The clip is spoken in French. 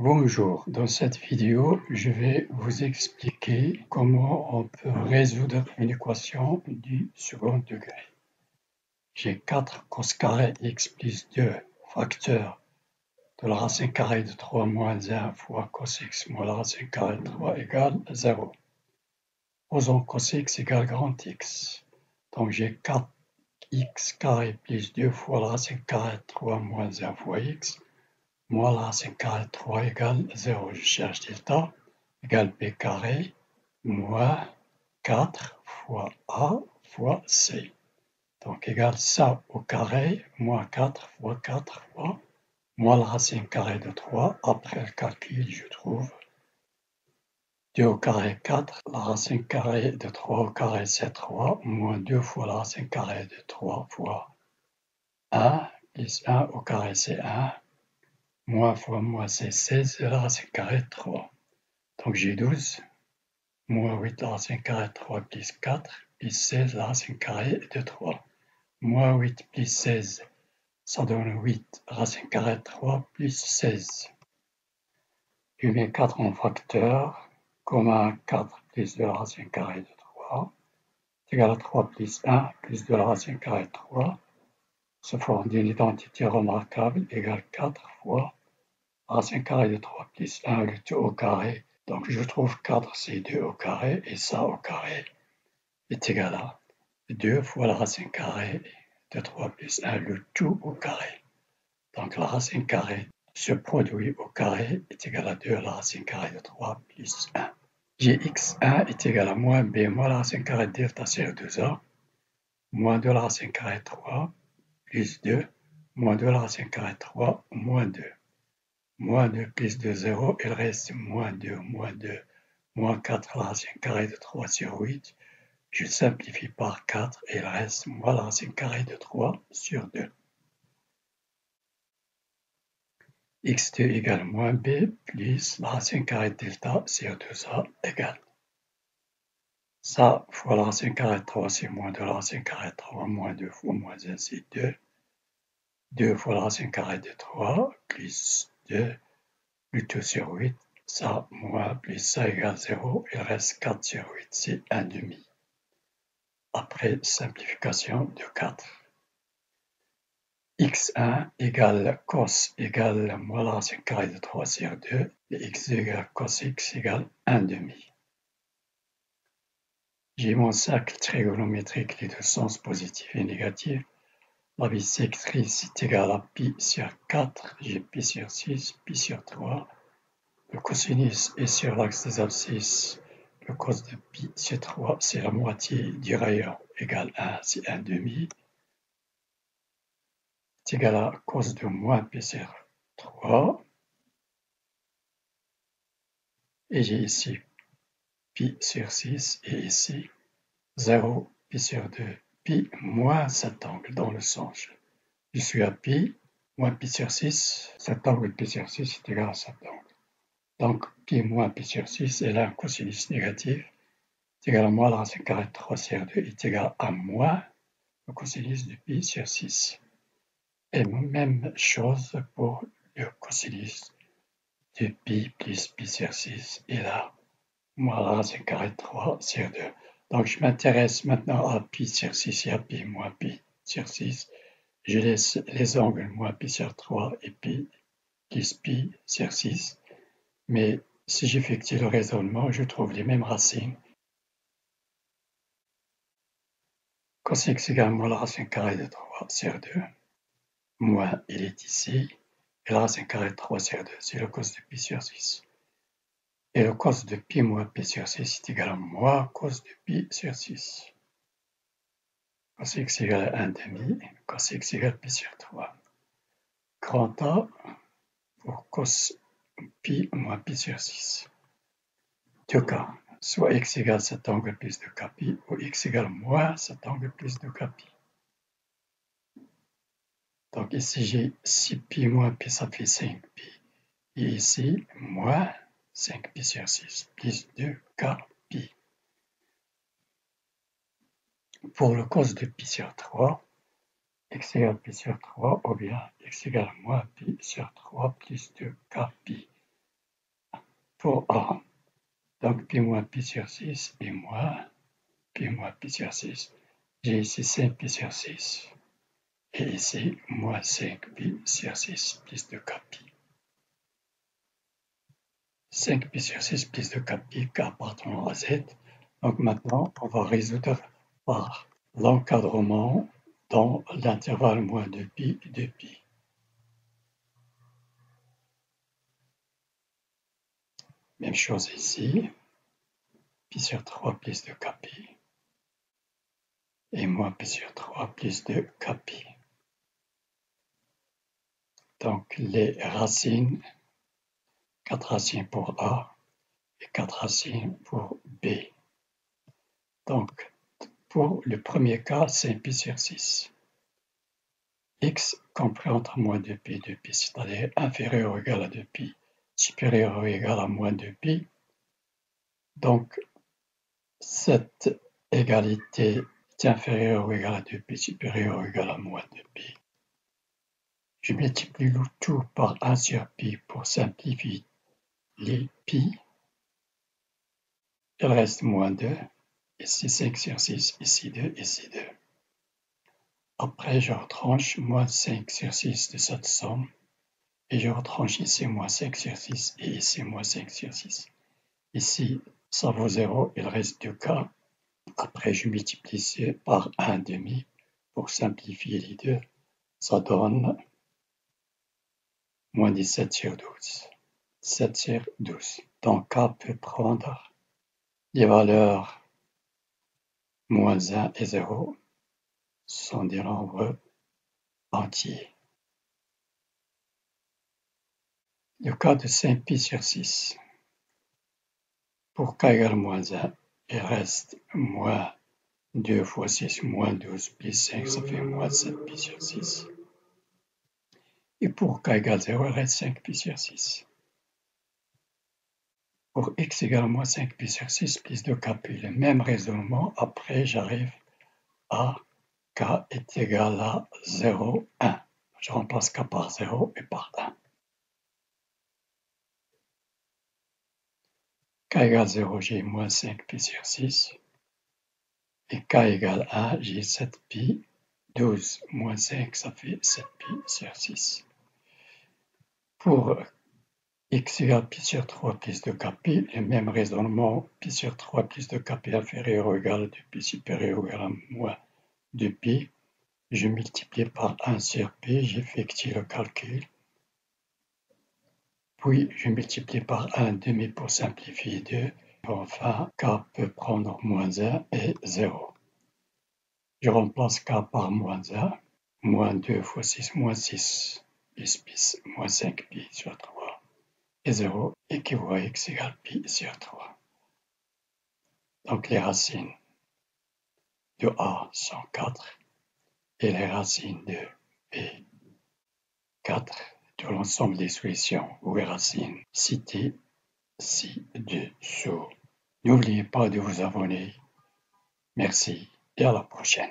Bonjour, dans cette vidéo, je vais vous expliquer comment on peut résoudre une équation du second degré. J'ai 4 cos carré x plus 2 facteur de la racine carrée de 3 moins 1 fois cos x moins la racine carrée de 3 égale 0. Posons cos x égale grand X. Donc j'ai 4x carré plus 2 fois la racine carrée de 3 moins 1 fois x. Moi, la racine carrée de 3 égale 0. Je cherche delta égale b carré moins 4 fois a fois c. Donc égale ça au carré moins 4 fois 4 fois moins la racine carrée de 3. Après le calcul, je trouve 2 au carré 4. La racine carrée de 3 au carré c'est 3 moins 2 fois la racine carrée de 3 fois 1 plus 1 au carré c'est 1. Moins fois moins, c'est 16, la racine carrée de 3. Donc j'ai 12, moins 8, la racine carrée de 3 plus 4, plus 16, la racine carrée de 3. Moins 8 plus 16, ça donne 8, racine carrée de 3 plus 16. Je mets 4 en facteur, commun 4 plus 2 la racine carrée de 3, c'est égal à 3 plus 1 plus 2 la racine carrée de 3, se forme d'une identité remarquable égale 4 fois racine carrée de 3 plus 1, le tout au carré. Donc je trouve 4, c'est 2 au carré, et ça au carré est égal à 2 fois la racine carrée de 3 plus 1, le tout au carré. Donc la racine carrée de ce produit au carré est égal à 2 la racine carrée de 3 plus 1. Gx1 est égal à moins b moins la racine carrée de delta CR2A, moins 2 la racine carrée de 3 plus 2, moins 2 la racine carrée de 3, moins 2. Moins 2 plus 2, 0, il reste moins 2, moins 4 la racine carrée de 3 sur 8. Je simplifie par 4 et il reste moins la racine carrée de 3 sur 2. x2 égale moins b plus la racine carrée de delta sur 2a égale. Ça fois la racine carrée de 3, c'est moins 2 la racine carrée de 3, moins 2 fois moins 1, c'est 2. 2 fois la racine carrée de 3 plus 2, le tout sur 8. Ça, moins plus ça égale 0, il reste 4 sur 8, c'est 1 demi. Après simplification de 4. x1 égale cos égale moins la racine carrée de 3 sur 2, et x2 égale cos x égale 1 demi. J'ai mon cercle trigonométrique, les deux sens positifs et négatifs. La bisectrice est égale à pi sur 4, j'ai pi sur 6, pi sur 3. Le cosinus est sur l'axe des abscisses. Le cos de pi sur 3, c'est la moitié du rayon, égale 1, c'est 1 demi. C'est égal à cos de moins pi sur 3. Et j'ai ici pi sur 6 et ici 0 pi sur 2. Pi moins cet angle dans le sens. Je suis à pi moins pi sur 6. Cet angle pi sur 6 est égal à cet angle. Donc pi moins pi sur 6 est là un cosinus négatif. C'est égal à moins la racine carrée de 3 sur 2 est égal à moins le cosinus de pi sur 6. Et même chose pour le cosinus de pi plus pi sur 6 et là, moins la racine carrée de 3 sur 2. Donc je m'intéresse maintenant à pi sur 6 et à pi moins pi sur 6. Je laisse les angles moins pi sur 3 et pi plus pi sur 6. Mais si j'effectue le raisonnement, je trouve les mêmes racines. Cos x égale moins la racine carrée de 3 sur 2, moins il est ici, et la racine carrée de 3 sur 2, c'est le cos de pi sur 6. Et le cos de pi moins pi sur 6 est égal à moins cos de pi sur 6. Cos x égale à 1 demi, cos x égale pi sur 3. Grand A pour cos pi moins pi sur 6. Deux cas, soit x égale cet angle plus 2 k pi, ou x égale moins cet angle plus 2 k pi. Donc ici j'ai 6 pi moins pi, ça fait 5 pi. Et ici, moins 5 pi sur 6 plus 2 k pi. Pour le cos de pi sur 3, x égale pi sur 3, ou bien x égale moins pi sur 3 plus 2 k pi. pour A. Donc pi moins pi sur 6 et moins pi moins pi sur 6. J'ai ici 5 pi sur 6. Et ici, moins 5 pi sur 6 plus 2 pi. 5 pi sur 6 plus 2 pi, k appartenant à z. Donc maintenant, on va résoudre par l'encadrement dans l'intervalle moins 2 pi et 2 pi. Même chose ici, pi sur 3 plus 2 pi et moins pi sur 3 plus 2 pi. Donc les racines, 4 racines pour A et 4 racines pour B. Donc pour le premier cas, c'est pi sur 6. X compris entre moins 2pi et 2pi, c'est-à-dire inférieur ou égal à 2pi, supérieur ou égal à moins 2pi. Donc, cette égalité est inférieure ou égale à 2pi, supérieure ou égal à moins 2pi. Je multiplie le tout par 1 sur pi pour simplifier les pi. Il reste moins 2, ici 5 sur 6, ici 2, ici 2. Après, je retranche moins 5 sur 6 de cette somme. Et je retranche ici moins 5 sur 6 et ici moins 5 sur 6. Ici, ça vaut 0, il reste 2k. Après, je multiplie par 1,5 pour simplifier les deux. Ça donne moins 17 sur 12. 7 sur 12. Donc, k peut prendre les valeurs moins 1 et 0. Ce sont des nombres entiers. Le cas de 5pi sur 6. Pour k égale moins 1, il reste moins 2 fois 6, moins 12, plus 5, ça fait moins 7 pi sur 6. Et pour k égale 0, il reste 5 pi sur 6. Pour x égale moins 5 pi sur 6 plus 2k, le même raisonnement. Après, j'arrive à k est égal à 0, 1. Je remplace k par 0 et par 1. K égale 0, j'ai moins 5 pi sur 6. Et k égale 1, j'ai 7 pi. 12 moins 5, ça fait 7 pi sur 6. Pour x égale pi sur 3 plus 2k, le même raisonnement, pi sur 3 plus 2k inférieur ou égal à 2pi supérieur ou égal à moins 2pi. Je multiplie par 1 sur pi, j'effectue le calcul. Puis je multiplie par 1,5 pour simplifier 2. Enfin, k peut prendre moins 1 et 0. Je remplace k par moins 1. Moins 2 fois 6, moins 6, plus moins 5 pi sur 3. Et 0 équivaut à x égale pi sur 3. Donc les racines de A sont 4 et les racines de B 4 de l'ensemble des solutions ou les racines citées ci-dessous. N'oubliez pas de vous abonner. Merci et à la prochaine.